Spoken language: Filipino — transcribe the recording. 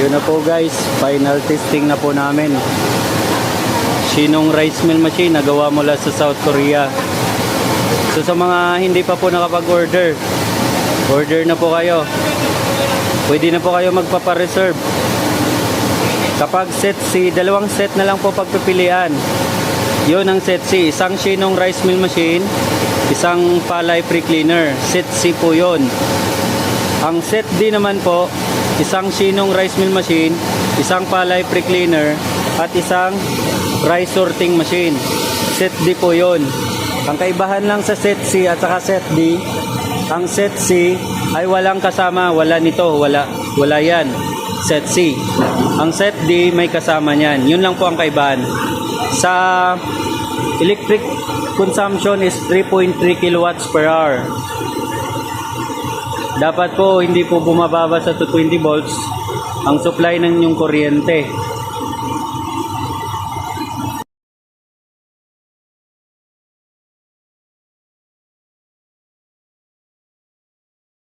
Ito na po guys, final testing na po namin. Shinong rice mill machine na gawa mula sa South Korea. So sa mga hindi pa po nakapag-order, order na po kayo. Pwede na po kayo magpapa-reserve. Kapag set C, dalawang set na lang po pagpipilian. Yun ang set C, isang Shinong rice mill machine, isang palay pre-cleaner. Set C po yun. Ang set D naman po, isang Shinong rice mill machine, isang palay pre-cleaner, at isang rice sorting machine. Set D po yun. Ang kaibahan lang sa set C at saka set D, ang set C ay walang kasama, wala nito, wala yan. Set C. Ang set D may kasama niyan. Yun lang po ang kaibahan. Sa electric consumption is 3.3 kilowatts per hour. Dapat po hindi po bumababa sa 220 volts ang supply ng inyong kuryente.